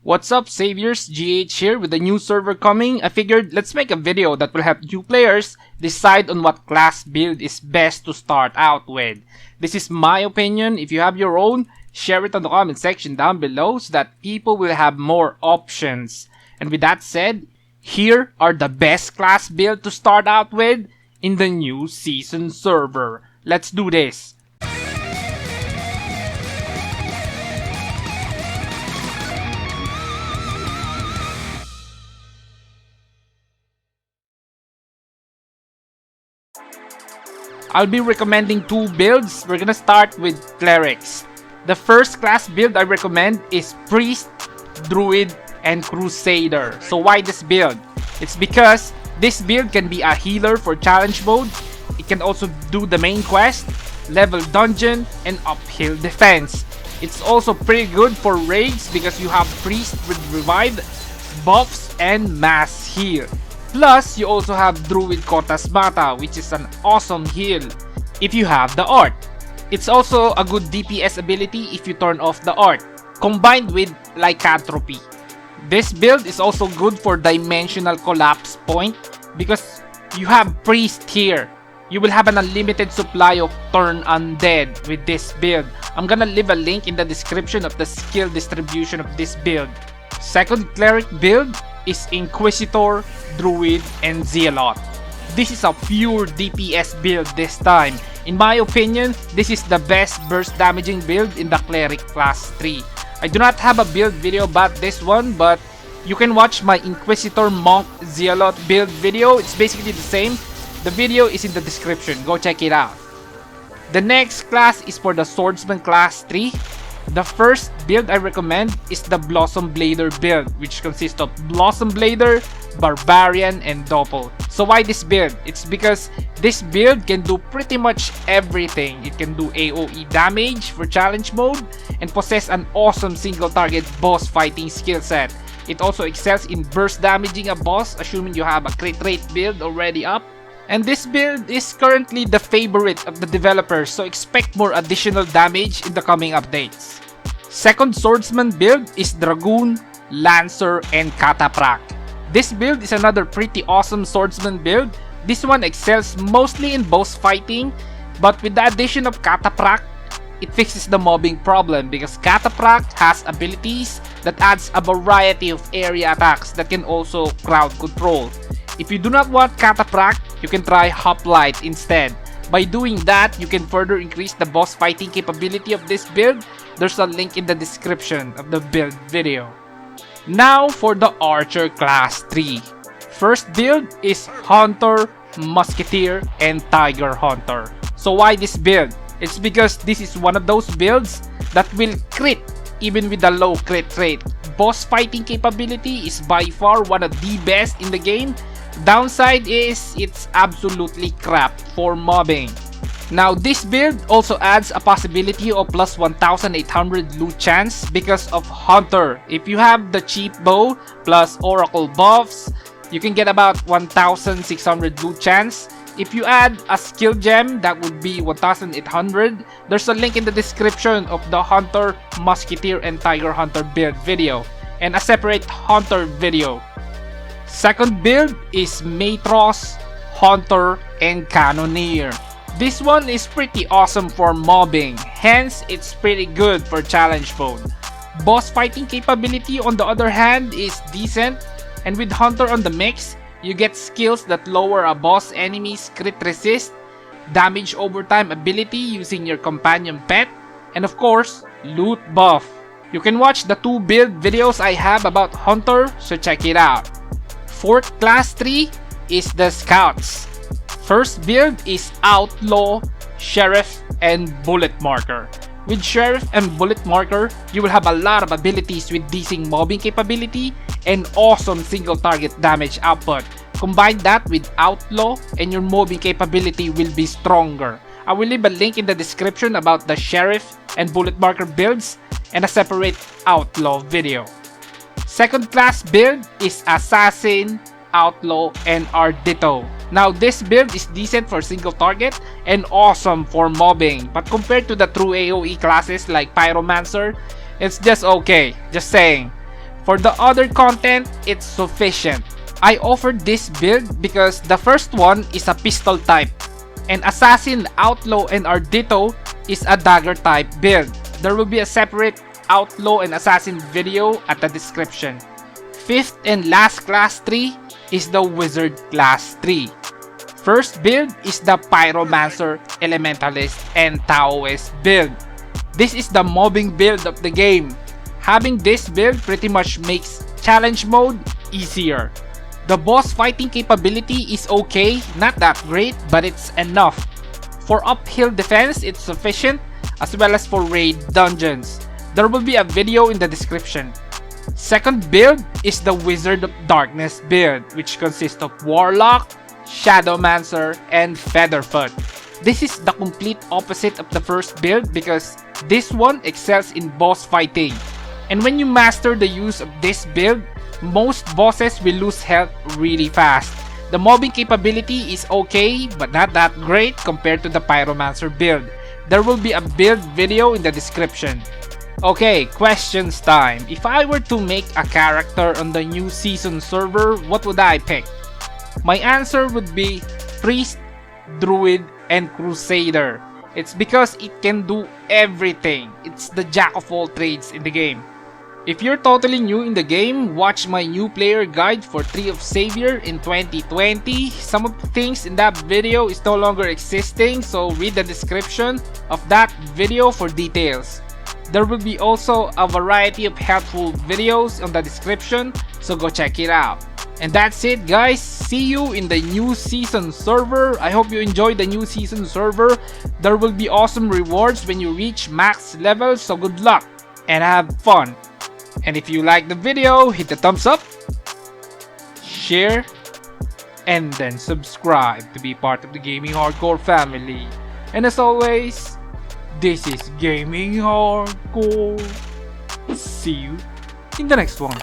What's up, Saviors? GH here with a new server coming. I figured let's make a video that will help new players decide on what class build is best to start out with. This is my opinion. If you have your own, share it on the comment section down below so that people will have more options. And with that said, here are the best class build to start out with in the new season server. Let's do this. I'll be recommending two builds. We're gonna start with Clerics. The first class build I recommend is Priest, Druid, and Crusader. So why this build? It's because this build can be a healer for challenge mode. It can also do the main quest, level dungeon, and uphill defense. It's also pretty good for raids because you have Priest with revive, buffs, and mass heal. Plus, you also have Druid Kotas Mata, which is an awesome heal if you have the art. It's also a good DPS ability if you turn off the art, combined with Lycanthropy. This build is also good for Dimensional Collapse Point because you have Priest here. You will have an unlimited supply of Turn Undead with this build. I'm gonna leave a link in the description of the skill distribution of this build. Second Cleric build is Inquisitor, Druid, and Zealot. This is a pure DPS build this time. In my opinion, this is the best burst damaging build in the Cleric class 3. I do not have a build video about this one, but you can watch my Inquisitor Monk Zealot build video. It's basically the same. The video is in the description. Go check it out. The next class is for the Swordsman class 3. The first build I recommend is the Blossom Blader build, which consists of Blossom Blader, Barbarian, and Doppel. So why this build? It's because this build can do pretty much everything. It can do AoE damage for challenge mode and possess an awesome single target boss fighting skill set. It also excels in burst damaging a boss, assuming you have a crit rate build already up. And this build is currently the favorite of the developers, so expect more additional damage in the coming updates. Second Swordsman build is Dragoon, Lancer, and Cataprak. This build is another pretty awesome Swordsman build. This one excels mostly in boss fighting, but with the addition of Cataprak, it fixes the mobbing problem because Cataprak has abilities that adds a variety of area attacks that can also crowd control. If you do not want Cataprak, you can try Hoplite instead. By doing that, you can further increase the boss fighting capability of this build. There's a link in the description of the build video. Now for the Archer class 3. First build is Hunter, Musketeer, and Tiger Hunter. So why this build? It's because this is one of those builds that will crit even with a low crit rate. Boss fighting capability is by far one of the best in the game. Downside is it's absolutely crap for mobbing. Now this build also adds a possibility of plus 1800 loot chance because of Hunter. If you have the cheap bow plus Oracle buffs, you can get about 1600 loot chance. If you add a skill gem, that would be 1800. There's a link in the description of the Hunter, Musketeer, and Tiger Hunter build video and a separate Hunter video. Second build is Matros, Hunter, and Cannoneer. This one is pretty awesome for mobbing, hence it's pretty good for challenge mode. Boss fighting capability on the other hand is decent, and with Hunter on the mix, you get skills that lower a boss enemy's crit resist, damage over time ability using your companion pet, and of course, loot buff. You can watch the two build videos I have about Hunter, so check it out. Fourth class 3 is the Scouts. First build is Outlaw, Sheriff, and Bullet Marker. With Sheriff and Bullet Marker, you will have a lot of abilities with decent mobbing capability and awesome single target damage output. Combine that with Outlaw and your mobbing capability will be stronger. I will leave a link in the description about the Sheriff and Bullet Marker builds and a separate Outlaw video. Second class build is Assassin, Outlaw, and Ardito. Now this build is decent for single target and awesome for mobbing, but compared to the true AoE classes like Pyromancer, it's just okay, just saying. For the other content, it's sufficient. I offered this build because the first one is a pistol type, and Assassin, Outlaw, and Ardito is a dagger type build. There will be a separate Outlaw and Assassin video at the description. Fifth and last class tree is the Wizard class tree. First build is the Pyromancer, Elementalist, and Taoist build. This is the mobbing build of the game. Having this build pretty much makes challenge mode easier. The boss fighting capability is okay, not that great, but it's enough. For uphill defense, it's sufficient, as well as for raid dungeons. There will be a video in the description. Second build is the Wizard of Darkness build, which consists of Warlock, Shadowmancer, and Featherfoot. This is the complete opposite of the first build because this one excels in boss fighting. And when you master the use of this build, most bosses will lose health really fast. The mobbing capability is okay, but not that great compared to the Pyromancer build. There will be a build video in the description. Okay, questions time. If I were to make a character on the new season server, what would I pick? My answer would be Priest, Druid, and Crusader. It's because it can do everything. It's the jack of all trades in the game. If you're totally new in the game, watch my new player guide for Tree of Savior in 2020. Some of the things in that video is no longer existing, so read the description of that video for details. There will be also a variety of helpful videos on the description, so go check it out. And that's it guys, see you in the new season server. I hope you enjoyed the new season server. There will be awesome rewards when you reach max level, so good luck and have fun. And if you like the video, hit the thumbs up, share, and then subscribe to be part of the Gaming Hardcore family. And as always, this is Gaming Hardcore. See you in the next one.